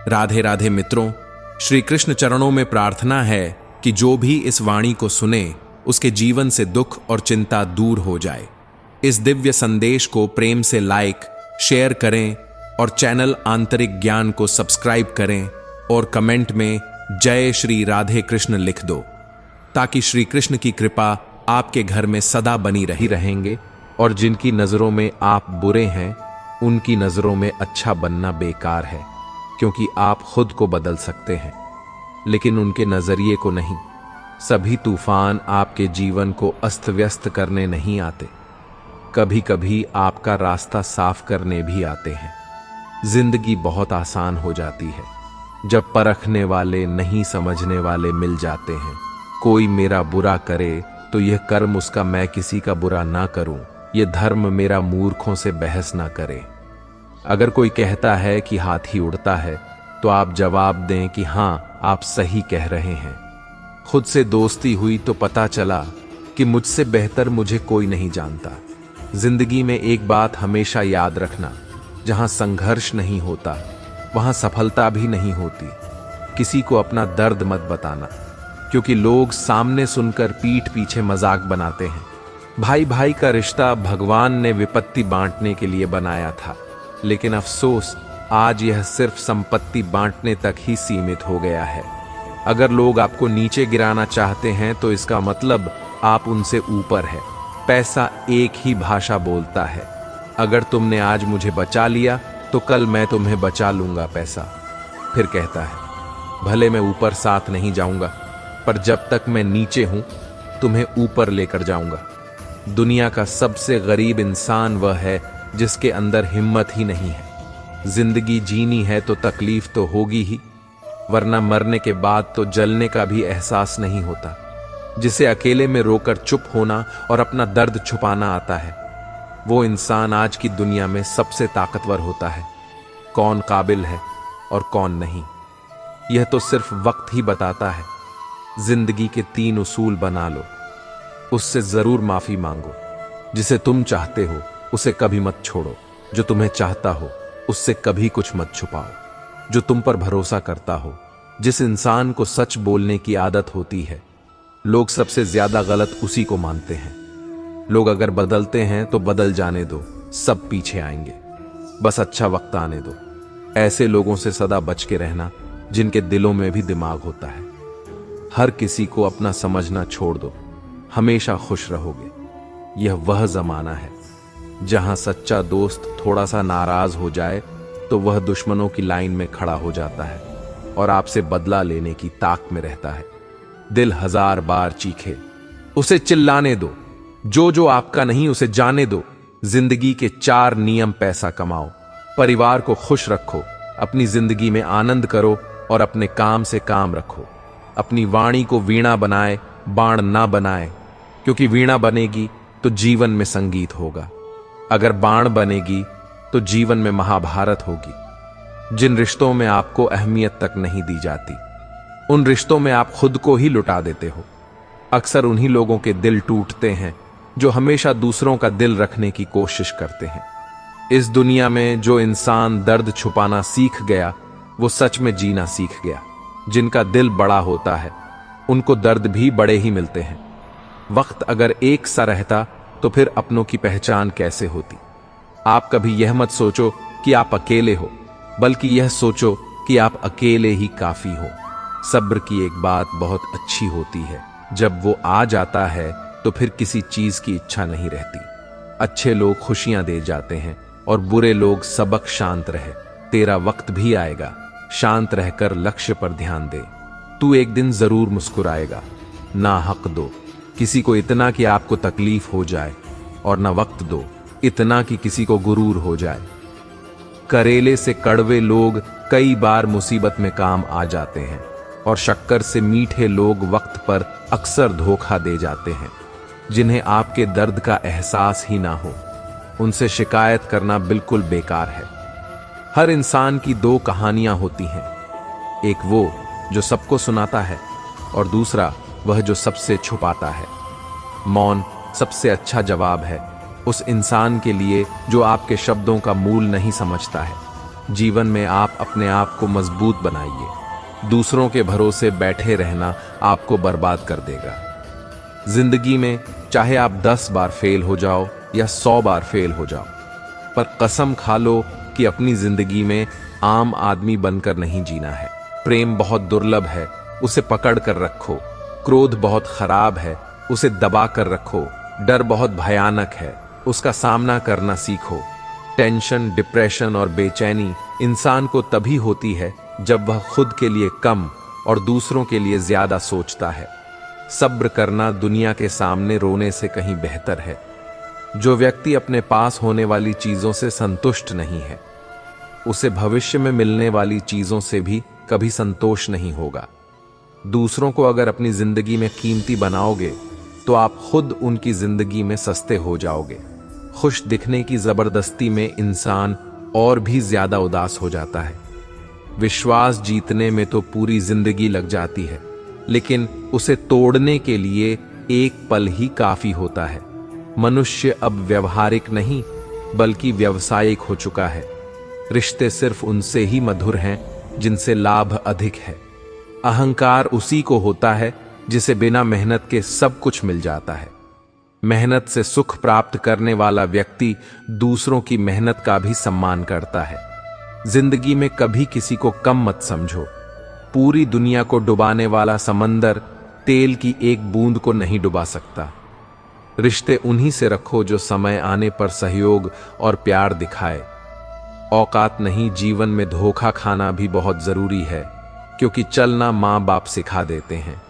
राधे राधे मित्रों, श्री कृष्ण चरणों में प्रार्थना है कि जो भी इस वाणी को सुने उसके जीवन से दुख और चिंता दूर हो जाए। इस दिव्य संदेश को प्रेम से लाइक, शेयर करें और चैनल आंतरिक ज्ञान को सब्सक्राइब करें और कमेंट में जय श्री राधे कृष्ण लिख दो, ताकि श्री कृष्ण की कृपा आपके घर में सदा बनी रहेंगे और जिनकी नज़रों में आप बुरे हैं उनकी नज़रों में अच्छा बनना बेकार है, क्योंकि आप खुद को बदल सकते हैं लेकिन उनके नज़रिए को नहीं। सभी तूफान आपके जीवन को अस्त व्यस्त करने नहीं आते, कभी कभी आपका रास्ता साफ करने भी आते हैं। जिंदगी बहुत आसान हो जाती है जब परखने वाले नहीं समझने वाले मिल जाते हैं। कोई मेरा बुरा करे तो यह कर्म उसका, मैं किसी का बुरा ना करूं, यह धर्म मेरा मूर्खों से बहस ना करे। अगर कोई कहता है कि हाथी उड़ता है तो आप जवाब दें कि हाँ, आप सही कह रहे हैं। खुद से दोस्ती हुई तो पता चला कि मुझसे बेहतर मुझे कोई नहीं जानता। जिंदगी में एक बात हमेशा याद रखना, जहां संघर्ष नहीं होता वहां सफलता भी नहीं होती। किसी को अपना दर्द मत बताना, क्योंकि लोग सामने सुनकर पीठ पीछे मजाक बनाते हैं। भाई भाई का रिश्ता भगवान ने विपत्ति बांटने के लिए बनाया था, लेकिन अफसोस आज यह सिर्फ संपत्ति बांटने तक ही सीमित हो गया है। अगर लोग आपको नीचे गिराना चाहते हैं तो इसका मतलब आप उनसे ऊपर है। पैसा एक ही भाषा बोलता है। अगर तुमने आज मुझे बचा लिया तो कल मैं तुम्हें बचा लूंगा। पैसा फिर कहता है, भले मैं ऊपर साथ नहीं जाऊंगा, पर जब तक मैं नीचे हूं तुम्हें ऊपर लेकर जाऊंगा। दुनिया का सबसे गरीब इंसान वह है जिसके अंदर हिम्मत ही नहीं है। जिंदगी जीनी है तो तकलीफ तो होगी ही, वरना मरने के बाद तो जलने का भी एहसास नहीं होता। जिसे अकेले में रोकर चुप होना और अपना दर्द छुपाना आता है, वो इंसान आज की दुनिया में सबसे ताकतवर होता है। कौन काबिल है और कौन नहीं, यह तो सिर्फ वक्त ही बताता है। जिंदगी के 3 उसूल बना लो, उससे जरूर माफी मांगो। जिसे तुम चाहते हो उसे कभी मत छोड़ो, जो तुम्हें चाहता हो उससे कभी कुछ मत छुपाओ। जो तुम पर भरोसा करता हो, जिस इंसान को सच बोलने की आदत होती है, लोग सबसे ज्यादा गलत उसी को मानते हैं। लोग अगर बदलते हैं तो बदल जाने दो, सब पीछे आएंगे। बस अच्छा वक्त आने दो। ऐसे लोगों से सदा बच के रहना जिनके दिलों में भी दिमाग होता है। हर किसी को अपना समझना छोड़ दो, हमेशा खुश रहोगे। यह वह जमाना है जहां सच्चा दोस्त थोड़ा सा नाराज हो जाए तो वह दुश्मनों की लाइन में खड़ा हो जाता है और आपसे बदला लेने की ताक में रहता है। दिल 1000 बार चीखे, उसे चिल्लाने दो। जो आपका नहीं उसे जाने दो। जिंदगी के 4 नियम: पैसा कमाओ, परिवार को खुश रखो, अपनी जिंदगी में आनंद करो और अपने काम से काम रखो। अपनी वाणी को वीणा बनाए, बाण ना बनाए, क्योंकि वीणा बनेगी तो जीवन में संगीत होगा, अगर बाण बनेगी तो जीवन में महाभारत होगी। जिन रिश्तों में आपको अहमियत तक नहीं दी जाती, उन रिश्तों में आप खुद को ही लुटा देते हो। अक्सर उन्हीं लोगों के दिल टूटते हैं जो हमेशा दूसरों का दिल रखने की कोशिश करते हैं। इस दुनिया में जो इंसान दर्द छुपाना सीख गया, वो सच में जीना सीख गया। जिनका दिल बड़ा होता है उनको दर्द भी बड़े ही मिलते हैं। वक्त अगर एक सा रहता तो फिर अपनों की पहचान कैसे होती। आप कभी यह मत सोचो कि आप अकेले हो, बल्कि यह सोचो कि आप अकेले ही काफी हो। सब्र की एक बात बहुत अच्छी होती है, जब वो आ जाता है तो फिर किसी चीज की इच्छा नहीं रहती। अच्छे लोग खुशियां दे जाते हैं और बुरे लोग सबक। शांत रहे, तेरा वक्त भी आएगा। शांत रहकर लक्ष्य पर ध्यान दे, तू एक दिन जरूर मुस्कुराएगा। ना हक दो किसी को इतना कि आपको तकलीफ हो जाए, और ना वक्त दो इतना कि किसी को गुरूर हो जाए। करेले से कड़वे लोग कई बार मुसीबत में काम आ जाते हैं, और शक्कर से मीठे लोग वक्त पर अक्सर धोखा दे जाते हैं। जिन्हें आपके दर्द का एहसास ही ना हो, उनसे शिकायत करना बिल्कुल बेकार है। हर इंसान की 2 कहानियां होती हैं, एक वो जो सबको सुनाता है और दूसरा वह जो सबसे छुपाता है। मौन सबसे अच्छा जवाब है उस इंसान के लिए जो आपके शब्दों का मूल नहीं समझता है। जीवन में आप अपने आप को मजबूत बनाइए। दूसरों के भरोसे बैठे रहना आपको बर्बाद कर देगा। जिंदगी में चाहे आप 10 बार फेल हो जाओ या 100 बार फेल हो जाओ, पर कसम खा लो कि अपनी जिंदगी में आम आदमी बनकर नहीं जीना है। प्रेम बहुत दुर्लभ है, उसे पकड़ कर रखो। क्रोध बहुत खराब है, उसे दबा कर रखो। डर बहुत भयानक है, उसका सामना करना सीखो। टेंशन, डिप्रेशन और बेचैनी इंसान को तभी होती है जब वह खुद के लिए कम और दूसरों के लिए ज्यादा सोचता है। सब्र करना दुनिया के सामने रोने से कहीं बेहतर है। जो व्यक्ति अपने पास होने वाली चीजों से संतुष्ट नहीं है, उसे भविष्य में मिलने वाली चीजों से भी कभी संतोष नहीं होगा। दूसरों को अगर अपनी जिंदगी में कीमती बनाओगे तो आप खुद उनकी जिंदगी में सस्ते हो जाओगे। खुश दिखने की जबरदस्ती में इंसान और भी ज्यादा उदास हो जाता है। विश्वास जीतने में तो पूरी जिंदगी लग जाती है, लेकिन उसे तोड़ने के लिए एक पल ही काफी होता है। मनुष्य अब व्यवहारिक नहीं बल्कि व्यावसायिक हो चुका है। रिश्ते सिर्फ उनसे ही मधुर हैं जिनसे लाभ अधिक है। अहंकार उसी को होता है जिसे बिना मेहनत के सब कुछ मिल जाता है। मेहनत से सुख प्राप्त करने वाला व्यक्ति दूसरों की मेहनत का भी सम्मान करता है। जिंदगी में कभी किसी को कम मत समझो। पूरी दुनिया को डुबाने वाला समंदर तेल की एक बूंद को नहीं डुबा सकता। रिश्ते उन्हीं से रखो जो समय आने पर सहयोग और प्यार दिखाए। औकात नहीं, जीवन में धोखा खाना भी बहुत जरूरी है, क्योंकि चलना माँ बाप सिखा देते हैं,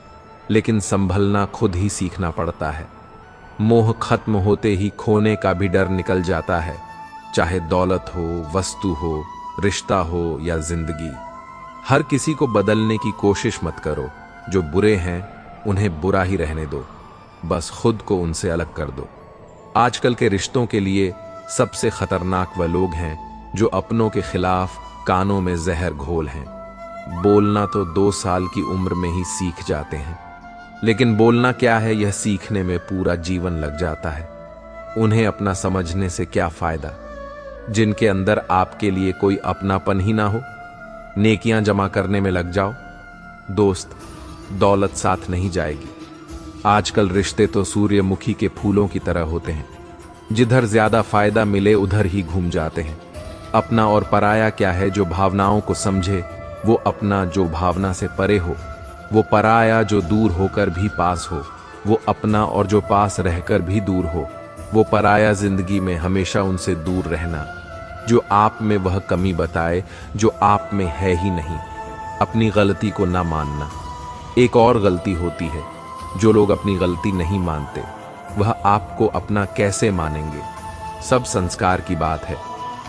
लेकिन संभलना खुद ही सीखना पड़ता है। मोह खत्म होते ही खोने का भी डर निकल जाता है, चाहे दौलत हो, वस्तु हो, रिश्ता हो या जिंदगी। हर किसी को बदलने की कोशिश मत करो। जो बुरे हैं उन्हें बुरा ही रहने दो, बस खुद को उनसे अलग कर दो। आजकल के रिश्तों के लिए सबसे खतरनाक वह लोग हैं जो अपनों के खिलाफ कानों में जहर घोल हैं। बोलना तो 2 साल की उम्र में ही सीख जाते हैं, लेकिन बोलना क्या है यह सीखने में पूरा जीवन लग जाता है। उन्हें अपना समझने से क्या फायदा जिनके अंदर आपके लिए कोई अपनापन ही ना हो। नेकियां जमा करने में लग जाओ। दोस्त, दौलत साथ नहीं जाएगी। आजकल रिश्ते तो सूर्यमुखी के फूलों की तरह होते हैं, जिधर ज्यादा फायदा मिले उधर ही घूम जाते हैं। अपना और पराया क्या है? जो भावनाओं को समझे वो अपना, जो भावना से परे हो वो पराया, जो दूर होकर भी पास हो वो अपना, और जो पास रहकर भी दूर हो वो पराया। जिंदगी में हमेशा उनसे दूर रहना जो आप में वह कमी बताए जो आप में है ही नहीं। अपनी गलती को ना मानना। एक और गलती होती है, जो लोग अपनी गलती नहीं मानते वह आपको अपना कैसे मानेंगे। सब संस्कार की बात है,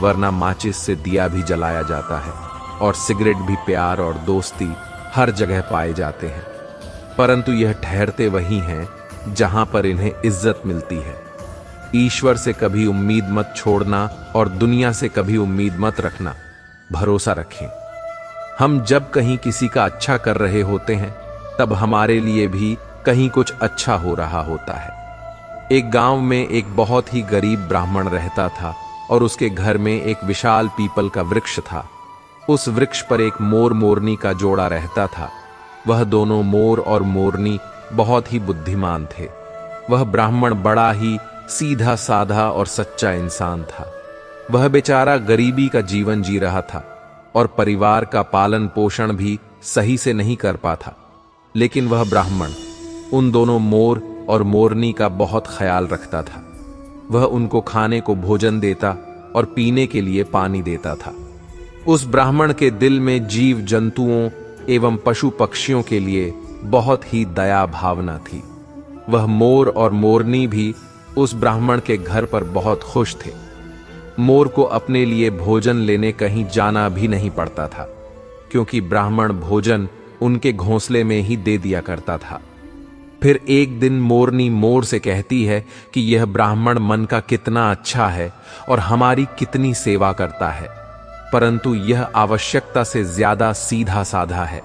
वरना माचिस से दिया भी जलाया जाता है और सिगरेट भी प्यार और दोस्ती हर जगह पाए जाते हैं, परंतु यह ठहरते वहीं हैं जहां पर इन्हें इज्जत मिलती है। ईश्वर से कभी उम्मीद मत छोड़ना और दुनिया से कभी उम्मीद मत रखना। भरोसा रखें। हम जब कहीं किसी का अच्छा कर रहे होते हैं तब हमारे लिए भी कहीं कुछ अच्छा हो रहा होता है। एक गांव में एक बहुत ही गरीब ब्राह्मण रहता था और उसके घर में एक विशाल पीपल का वृक्ष था। उस वृक्ष पर एक मोर मोरनी का जोड़ा रहता था। वह दोनों, मोर और मोरनी, बहुत ही बुद्धिमान थे। वह ब्राह्मण बड़ा ही सीधा साधा और सच्चा इंसान था। वह बेचारा गरीबी का जीवन जी रहा था और परिवार का पालन पोषण भी सही से नहीं कर पाता, लेकिन वह ब्राह्मण उन दोनों, मोर और मोरनी, का बहुत ख्याल रखता था। वह उनको खाने को भोजन देता और पीने के लिए पानी देता था। उस ब्राह्मण के दिल में जीव जंतुओं एवं पशु पक्षियों के लिए बहुत ही दया भावना थी। वह मोर और मोरनी भी उस ब्राह्मण के घर पर बहुत खुश थे। मोर को अपने लिए भोजन लेने कहीं जाना भी नहीं पड़ता था, क्योंकि ब्राह्मण भोजन उनके घोंसले में ही दे दिया करता था। फिर एक दिन मोरनी मोर से कहती है कि यह ब्राह्मण मन का कितना अच्छा है और हमारी कितनी सेवा करता है, परंतु यह आवश्यकता से ज्यादा सीधा साधा है।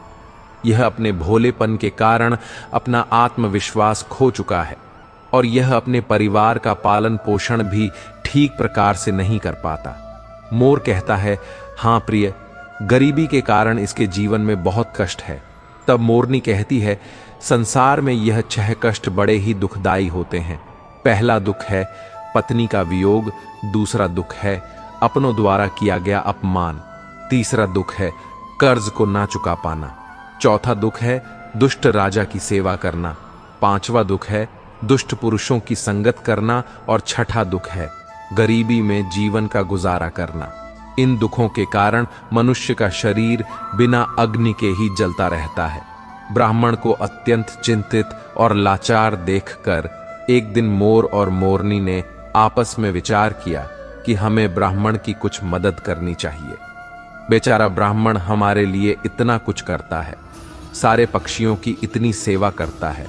यह अपने भोलेपन के कारण अपना आत्मविश्वास खो चुका है और यह अपने परिवार का पालन पोषण भी ठीक प्रकार से नहीं कर पाता। मोर कहता है, हाँ प्रिय, गरीबी के कारण इसके जीवन में बहुत कष्ट है। तब मोरनी कहती है, संसार में यह 6 कष्ट बड़े ही दुखदाई होते हैं। पहला दुख है पत्नी का वियोग, दूसरा दुख है अपनों द्वारा किया गया अपमान, तीसरा दुख है कर्ज को ना चुका पाना, चौथा दुख है दुष्ट राजा की सेवा करना, पांचवा दुख है दुष्ट पुरुषों की संगत करना और छठा दुख है गरीबी में जीवन का गुजारा करना। इन दुखों के कारण मनुष्य का शरीर बिना अग्नि के ही जलता रहता है। ब्राह्मण को अत्यंत चिंतित और लाचार देखकर एक दिन मोर और मोरनी ने आपस में विचार किया कि हमें ब्राह्मण की कुछ मदद करनी चाहिए। बेचारा ब्राह्मण हमारे लिए इतना कुछ करता है, सारे पक्षियों की इतनी सेवा करता है,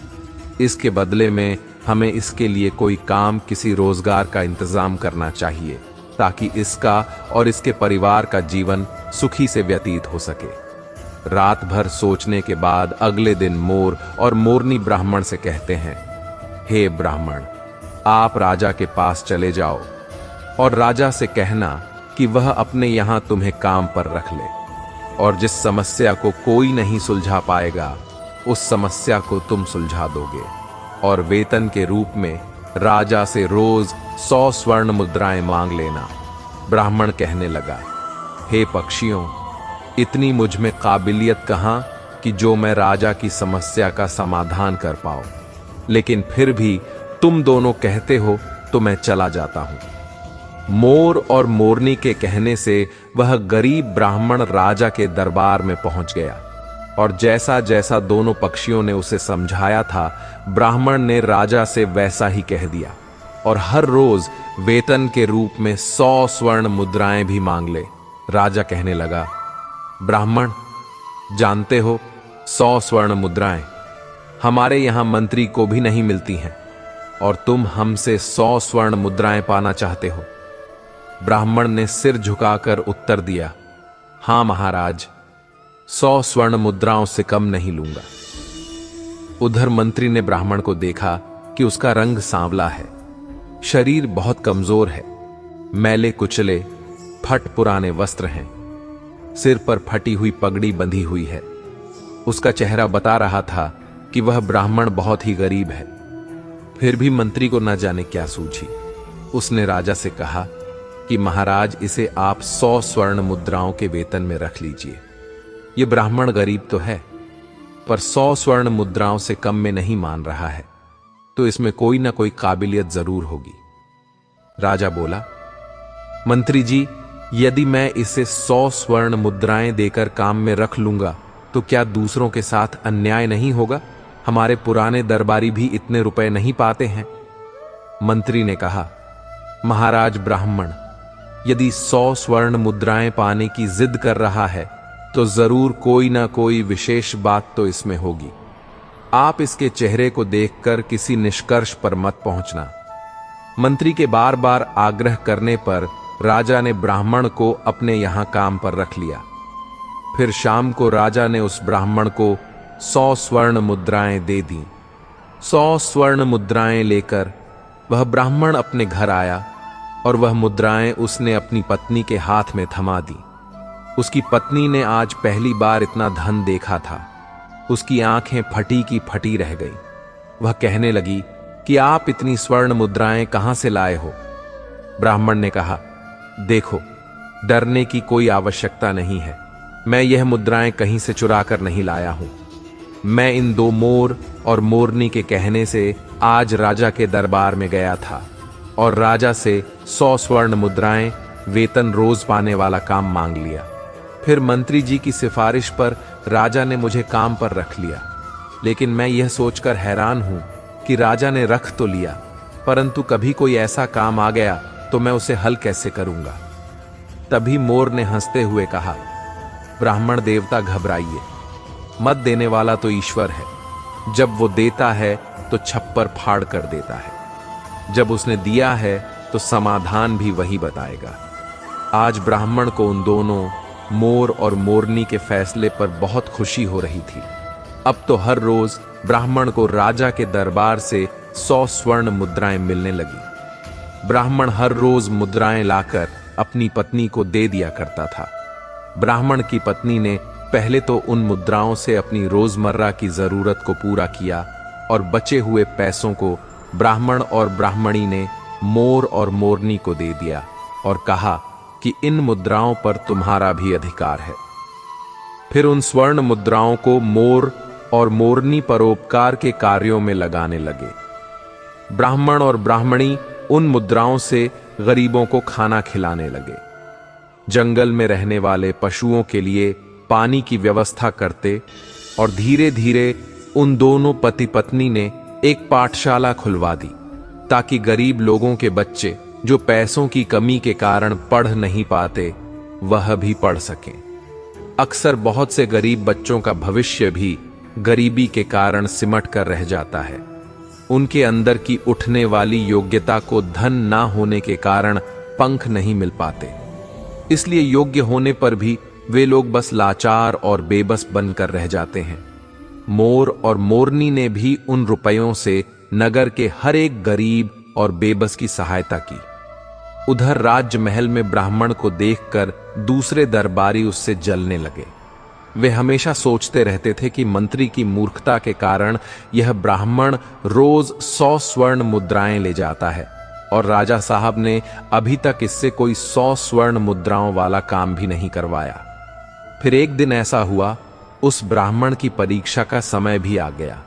इसके बदले में हमें इसके लिए कोई काम, किसी रोजगार का इंतजाम करना चाहिए ताकि इसका और इसके परिवार का जीवन सुखी से व्यतीत हो सके। रात भर सोचने के बाद अगले दिन मोर और मोरनी ब्राह्मण से कहते हैं, हे ब्राह्मण, आप राजा के पास चले जाओ और राजा से कहना कि वह अपने यहां तुम्हें काम पर रख ले, और जिस समस्या को कोई नहीं सुलझा पाएगा उस समस्या को तुम सुलझा दोगे, और वेतन के रूप में राजा से रोज 100 स्वर्ण मुद्राएं मांग लेना। ब्राह्मण कहने लगा, हे पक्षियों, इतनी मुझ में काबिलियत कहां कि जो मैं राजा की समस्या का समाधान कर पाऊं, लेकिन फिर भी तुम दोनों कहते हो तो मैं चला जाता हूं। मोर और मोरनी के कहने से वह गरीब ब्राह्मण राजा के दरबार में पहुंच गया, और जैसा जैसा दोनों पक्षियों ने उसे समझाया था, ब्राह्मण ने राजा से वैसा ही कह दिया, और हर रोज वेतन के रूप में 100 स्वर्ण मुद्राएं भी मांग ले। राजा कहने लगा, ब्राह्मण, जानते हो 100 स्वर्ण मुद्राएं हमारे यहां मंत्री को भी नहीं मिलती हैं, और तुम हमसे 100 स्वर्ण मुद्राएं पाना चाहते हो। ब्राह्मण ने सिर झुकाकर उत्तर दिया, हां महाराज, 100 स्वर्ण मुद्राओं से कम नहीं लूंगा। उधर मंत्री ने ब्राह्मण को देखा कि उसका रंग सांवला है, शरीर बहुत कमजोर है, मैले कुचले फट पुराने वस्त्र हैं, सिर पर फटी हुई पगड़ी बंधी हुई है। उसका चेहरा बता रहा था कि वह ब्राह्मण बहुत ही गरीब है। फिर भी मंत्री को न जाने क्या सूझी। उसने राजा से कहा कि महाराज, इसे आप 100 स्वर्ण मुद्राओं के वेतन में रख लीजिए। ये ब्राह्मण गरीब तो है, पर 100 स्वर्ण मुद्राओं से कम में नहीं मान रहा है, तो इसमें कोई ना कोई काबिलियत जरूर होगी। राजा बोला, मंत्री जी, यदि मैं इसे 100 स्वर्ण मुद्राएं देकर काम में रख लूंगा तो क्या दूसरों के साथ अन्याय नहीं होगा? हमारे पुराने दरबारी भी इतने रुपए नहीं पाते हैं। मंत्री ने कहा, महाराज ब्राह्मण, यदि 100 स्वर्ण मुद्राएं पाने की जिद कर रहा है तो जरूर कोई ना कोई विशेष बात तो इसमें होगी। आप इसके चेहरे को देखकर किसी निष्कर्ष पर मत पहुंचना। मंत्री के बार बार आग्रह करने पर राजा ने ब्राह्मण को अपने यहां काम पर रख लिया। फिर शाम को राजा ने उस ब्राह्मण को 100 स्वर्ण मुद्राएं दे दी। 100 स्वर्ण मुद्राएं लेकर वह ब्राह्मण अपने घर आया, और वह मुद्राएं उसने अपनी पत्नी के हाथ में थमा दी। उसकी पत्नी ने आज पहली बार इतना धन देखा था। उसकी आंखें फटी की फटी रह गई। वह कहने लगी कि आप इतनी स्वर्ण मुद्राएं कहां से लाए हो? ब्राह्मण ने कहा, देखो, डरने की कोई आवश्यकता नहीं है। मैं यह मुद्राएं कहीं से चुरा कर नहीं लाया हूं। मैं इन 2 मोर और मोरनी के कहने से आज राजा के दरबार में गया था और राजा से 100 स्वर्ण मुद्राएं वेतन रोज पाने वाला काम मांग लिया। फिर मंत्री जी की सिफारिश पर राजा ने मुझे काम पर रख लिया। लेकिन मैं यह सोचकर हैरान हूं कि राजा ने रख तो लिया, परंतु कभी कोई ऐसा काम आ गया तो मैं उसे हल कैसे करूंगा? तभी मोर ने हंसते हुए कहा, ब्राह्मण देवता, घबराइए मत, देने वाला तो ईश्वर है। जब वो देता है तो छप्पर फाड़ कर देता है। जब उसने दिया है तो समाधान भी वही बताएगा। आज ब्राह्मण को उन दोनों मोर और मोरनी के फैसले पर बहुत खुशी हो रही थी। अब तो हर रोज ब्राह्मण को राजा के दरबार से 100 स्वर्ण मुद्राएं मिलने लगी। ब्राह्मण हर रोज मुद्राएं लाकर अपनी पत्नी को दे दिया करता था। ब्राह्मण की पत्नी ने पहले तो उन मुद्राओं से अपनी रोजमर्रा की जरूरत को पूरा किया और बचे हुए पैसों को ब्राह्मण और ब्राह्मणी ने मोर और मोरनी को दे दिया और कहा कि इन मुद्राओं पर तुम्हारा भी अधिकार है। फिर उन स्वर्ण मुद्राओं को मोर और मोरनी परोपकार के कार्यों में लगाने लगे। ब्राह्मण और ब्राह्मणी उन मुद्राओं से गरीबों को खाना खिलाने लगे। जंगल में रहने वाले पशुओं के लिए पानी की व्यवस्था करते और धीरे धीरे उन दोनों पति पत्नी ने एक पाठशाला खुलवा दी ताकि गरीब लोगों के बच्चे जो पैसों की कमी के कारण पढ़ नहीं पाते वह भी पढ़ सकें। अक्सर बहुत से गरीब बच्चों का भविष्य भी गरीबी के कारण सिमट कर रह जाता है। उनके अंदर की उठने वाली योग्यता को धन ना होने के कारण पंख नहीं मिल पाते, इसलिए योग्य होने पर भी वे लोग बस लाचार और बेबस बनकर रह जाते हैं। मोर और मोरनी ने भी उन रुपयों से नगर के हर एक गरीब और बेबस की सहायता की। उधर राजमहल में ब्राह्मण को देखकर दूसरे दरबारी उससे जलने लगे। वे हमेशा सोचते रहते थे कि मंत्री की मूर्खता के कारण यह ब्राह्मण रोज 100 स्वर्ण मुद्राएं ले जाता है और राजा साहब ने अभी तक इससे कोई 100 स्वर्ण मुद्राओं वाला काम भी नहीं करवाया। फिर एक दिन ऐसा हुआ, उस ब्राह्मण की परीक्षा का समय भी आ गया।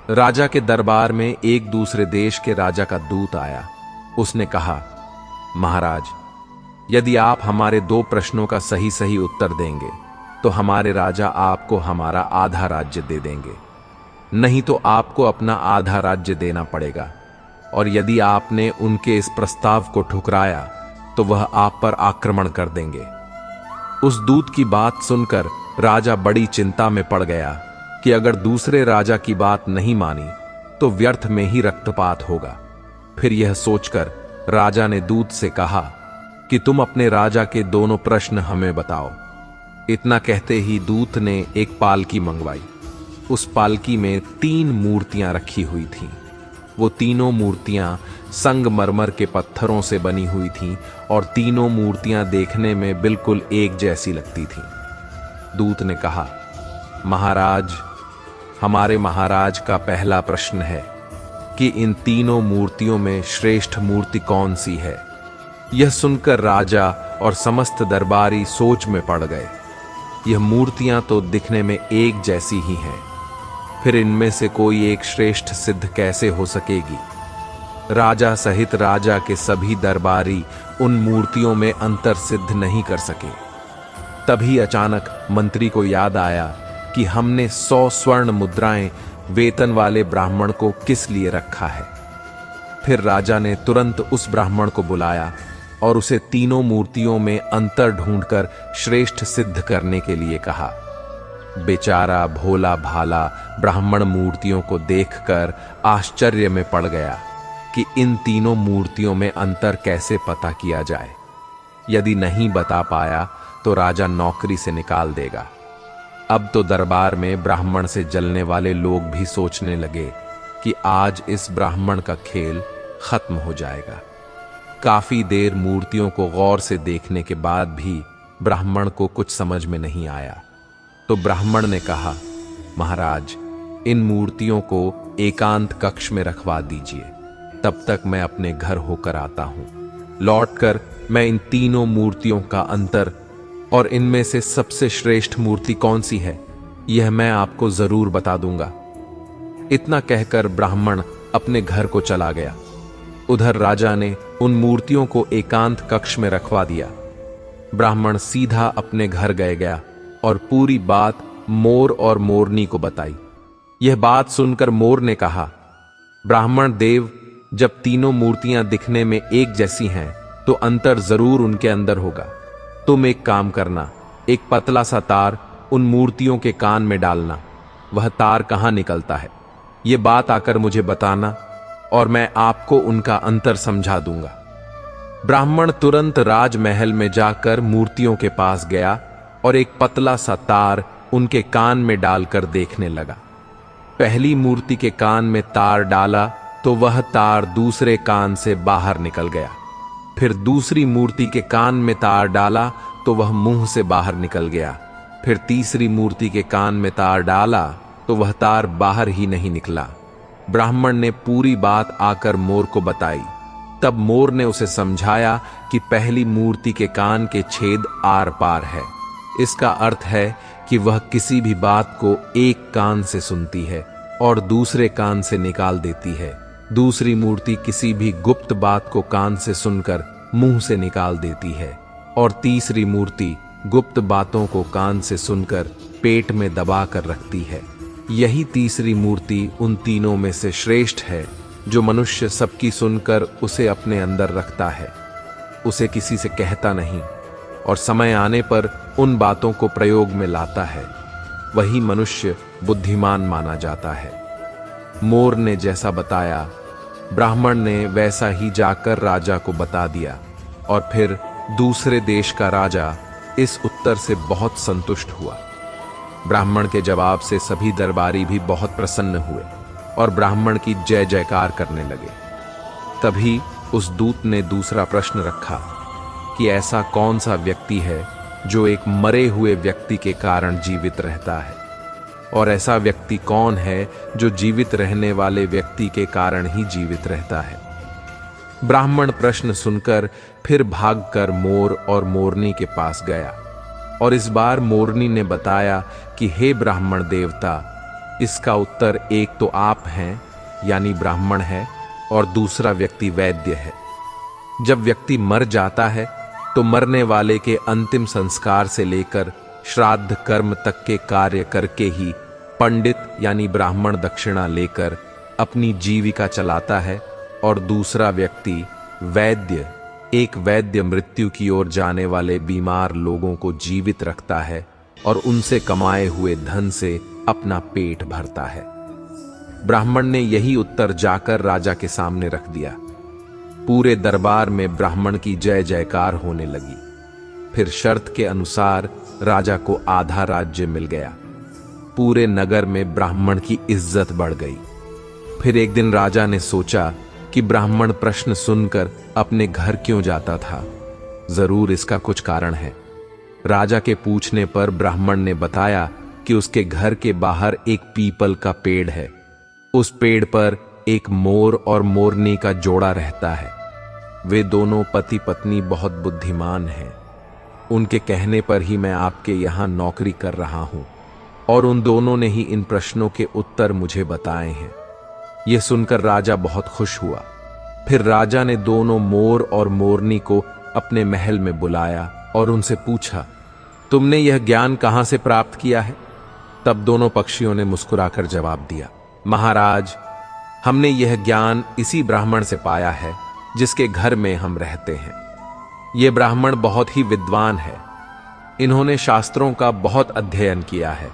राजा के दरबार में एक दूसरे देश के राजा का दूत आया। उसने कहा, महाराज, यदि आप हमारे 2 प्रश्नों का सही सही उत्तर देंगे तो हमारे राजा आपको हमारा आधा राज्य दे देंगे, नहीं तो आपको अपना आधा राज्य देना पड़ेगा, और यदि आपने उनके इस प्रस्ताव को ठुकराया तो वह आप पर आक्रमण कर देंगे। उस दूत की बात सुनकर राजा बड़ी चिंता में पड़ गया कि अगर दूसरे राजा की बात नहीं मानी तो व्यर्थ में ही रक्तपात होगा। फिर यह सोचकर राजा ने दूत से कहा कि तुम अपने राजा के दोनों प्रश्न हमें बताओ। इतना कहते ही दूत ने एक पालकी मंगवाई। उस पालकी में 3 मूर्तियां रखी हुई थीं। वो तीनों मूर्तियां संगमरमर के पत्थरों से बनी हुई थीं और तीनों मूर्तियां देखने में बिल्कुल एक जैसी लगती थीं। दूत ने कहा, महाराज, हमारे महाराज का पहला प्रश्न है कि इन तीनों मूर्तियों में श्रेष्ठ मूर्ति कौन सी है। यह सुनकर राजा और समस्त दरबारी सोच में पड़ गए। यह मूर्तियां तो दिखने में एक जैसी ही हैं, फिर इनमें से कोई एक श्रेष्ठ सिद्ध कैसे हो सकेगी। राजा सहित राजा के सभी दरबारी उन मूर्तियों में अंतर सिद्ध नहीं कर सके। तभी अचानक मंत्री को याद आया कि हमने 100 स्वर्ण मुद्राएं वेतन वाले ब्राह्मण को किस लिए रखा है। फिर राजा ने तुरंत उस ब्राह्मण को बुलाया और उसे तीनों मूर्तियों में अंतर ढूंढकर श्रेष्ठ सिद्ध करने के लिए कहा। बेचारा भोला भाला ब्राह्मण मूर्तियों को देखकर आश्चर्य में पड़ गया कि इन तीनों मूर्तियों में अंतर कैसे पता किया जाए। यदि नहीं बता पाया तो राजा नौकरी से निकाल देगा। अब तो दरबार में ब्राह्मण से जलने वाले लोग भी सोचने लगे कि आज इस ब्राह्मण का खेल खत्म हो जाएगा। काफी देर मूर्तियों को गौर से देखने के बाद भी ब्राह्मण को कुछ समझ में नहीं आया, तो ब्राह्मण ने कहा, महाराज, इन मूर्तियों को एकांत कक्ष में रखवा दीजिए, तब तक मैं अपने घर होकर आता हूं। लौटकर मैं इन तीनों मूर्तियों का अंतर और इनमें से सबसे श्रेष्ठ मूर्ति कौन सी है यह मैं आपको जरूर बता दूंगा। इतना कहकर ब्राह्मण अपने घर को चला गया। उधर राजा ने उन मूर्तियों को एकांत कक्ष में रखवा दिया। ब्राह्मण सीधा अपने घर गया और पूरी बात मोर और मोरनी को बताई। यह बात सुनकर मोर ने कहा, ब्राह्मण देव, जब तीनों मूर्तियां दिखने में एक जैसी हैं तो अंतर जरूर उनके अंदर होगा। तुम एक काम करना, एक पतला सा तार उन मूर्तियों के कान में डालना। वह तार कहां निकलता है यह बात आकर मुझे बताना और मैं आपको उनका अंतर समझा दूंगा। ब्राह्मण तुरंत राजमहल में जाकर मूर्तियों के पास गया और एक पतला सा तार उनके कान में डालकर देखने लगा। पहली मूर्ति के कान में तार डाला तो वह तार दूसरे कान से बाहर निकल गया। फिर दूसरी मूर्ति के कान में तार डाला तो वह मुंह से बाहर निकल गया। फिर तीसरी मूर्ति के कान में तार डाला तो वह तार बाहर ही नहीं निकला। ब्राह्मण ने पूरी बात आकर मोर को बताई। तब मोर ने उसे समझाया कि पहली मूर्ति के कान के छेद आर पार है। इसका अर्थ है कि वह किसी भी बात को एक कान से सुनती है और दूसरे कान से निकाल देती है। दूसरी मूर्ति किसी भी गुप्त बात को कान से सुनकर मुंह से निकाल देती है और तीसरी मूर्ति गुप्त बातों को कान से सुनकर पेट में दबा कर रखती है। यही तीसरी मूर्ति उन तीनों में से श्रेष्ठ है जो मनुष्य सबकी सुनकर उसे अपने अंदर रखता है, उसे किसी से कहता नहीं और समय आने पर उन बातों को प्रयोग में लाता है। वही मनुष्य बुद्धिमान माना जाता है। मोर ने जैसा बताया, ब्राह्मण ने वैसा ही जाकर राजा को बता दिया और फिर दूसरे देश का राजा इस उत्तर से बहुत संतुष्ट हुआ। ब्राह्मण के जवाब से सभी दरबारी भी बहुत प्रसन्न हुए और ब्राह्मण की जय जयकार करने लगे। तभी उस दूत ने दूसरा प्रश्न रखा कि ऐसा कौन सा व्यक्ति है जो एक मरे हुए व्यक्ति के कारण जीवित रहता है, और ऐसा व्यक्ति कौन है जो जीवित रहने वाले व्यक्ति के कारण ही जीवित रहता है। ब्राह्मण प्रश्न सुनकर फिर भागकर मोर और मोरनी के पास गया और इस बार मोरनी ने बताया कि हे ब्राह्मण देवता, इसका उत्तर एक तो आप हैं यानी ब्राह्मण है और दूसरा व्यक्ति वैद्य है। जब व्यक्ति मर जाता है तो मरने वाले के अंतिम संस्कार से लेकर श्राद्ध कर्म तक के कार्य करके ही पंडित यानी ब्राह्मण दक्षिणा लेकर अपनी जीविका चलाता है और दूसरा व्यक्ति वैद्य, एक वैद्य मृत्यु की ओर जाने वाले बीमार लोगों को जीवित रखता है और उनसे कमाए हुए धन से अपना पेट भरता है। ब्राह्मण ने यही उत्तर जाकर राजा के सामने रख दिया। पूरे दरबार में ब्राह्मण की जय जयकार होने लगी। फिर शर्त के अनुसार राजा को आधा राज्य मिल गया। पूरे नगर में ब्राह्मण की इज्जत बढ़ गई। फिर एक दिन राजा ने सोचा कि ब्राह्मण प्रश्न सुनकर अपने घर क्यों जाता था। जरूर इसका कुछ कारण है। राजा के पूछने पर ब्राह्मण ने बताया कि उसके घर के बाहर एक पीपल का पेड़ है। उस पेड़ पर एक मोर और मोरनी का जोड़ा रहता है। वे दोनों पति पत्नी बहुत बुद्धिमान हैं। उनके कहने पर ही मैं आपके यहाँ नौकरी कर रहा हूँ और उन दोनों ने ही इन प्रश्नों के उत्तर मुझे बताए हैं। यह सुनकर राजा बहुत खुश हुआ। फिर राजा ने दोनों मोर और मोरनी को अपने महल में बुलाया और उनसे पूछा, तुमने यह ज्ञान कहां से प्राप्त किया है? तब दोनों पक्षियों ने मुस्कुराकर जवाब दिया, महाराज, हमने यह ज्ञान इसी ब्राह्मण से पाया है जिसके घर में हम रहते हैं। यह ब्राह्मण बहुत ही विद्वान है। इन्होंने शास्त्रों का बहुत अध्ययन किया है।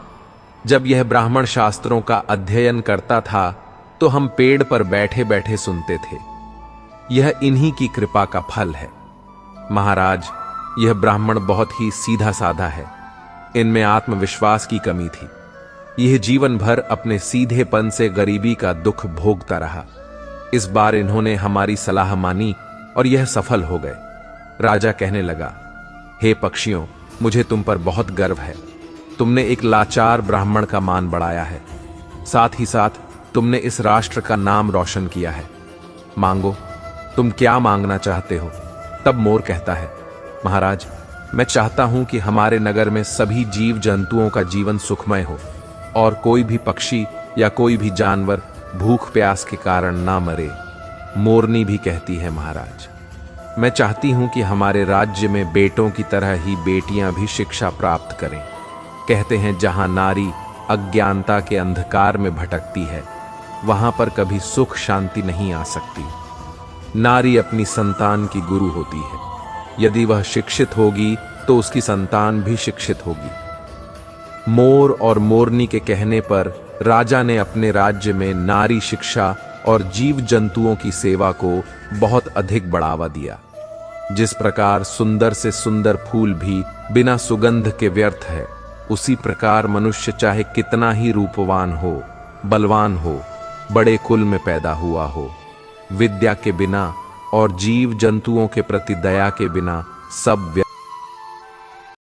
जब यह ब्राह्मण शास्त्रों का अध्ययन करता था तो हम पेड़ पर बैठे बैठे सुनते थे। यह इन्हीं की कृपा का फल है। महाराज, यह ब्राह्मण बहुत ही सीधा साधा है। इनमें आत्मविश्वास की कमी थी। यह जीवन भर अपने सीधेपन से गरीबी का दुख भोगता रहा। इस बार इन्होंने हमारी सलाह मानी और यह सफल हो गए। राजा कहने लगा, हे पक्षियों, मुझे तुम पर बहुत गर्व है। तुमने एक लाचार ब्राह्मण का मान बढ़ाया है। साथ ही साथ तुमने इस राष्ट्र का नाम रोशन किया है। मांगो, तुम क्या मांगना चाहते हो? तब मोर कहता है, महाराज, मैं चाहता हूं कि हमारे नगर में सभी जीव जंतुओं का जीवन सुखमय हो और कोई भी पक्षी या कोई भी जानवर भूख प्यास के कारण ना मरे। मोरनी भी कहती है, महाराज, मैं चाहती हूं कि हमारे राज्य में बेटों की तरह ही बेटियां भी शिक्षा प्राप्त करें। कहते हैं, जहां नारी अज्ञानता के अंधकार में भटकती है, वहां पर कभी सुख शांति नहीं आ सकती। नारी अपनी संतान की गुरु होती है। यदि वह शिक्षित होगी तो उसकी संतान भी शिक्षित होगी। मोर और मोरनी के कहने पर राजा ने अपने राज्य में नारी शिक्षा और जीव जंतुओं की सेवा को बहुत अधिक बढ़ावा दिया। जिस प्रकार सुंदर से सुंदर फूल भी बिना सुगंध के व्यर्थ है, उसी प्रकार मनुष्य चाहे कितना ही रूपवान हो, बलवान हो, बड़े कुल में पैदा हुआ हो, विद्या के बिना और जीव जंतुओं के प्रति दया के बिना सब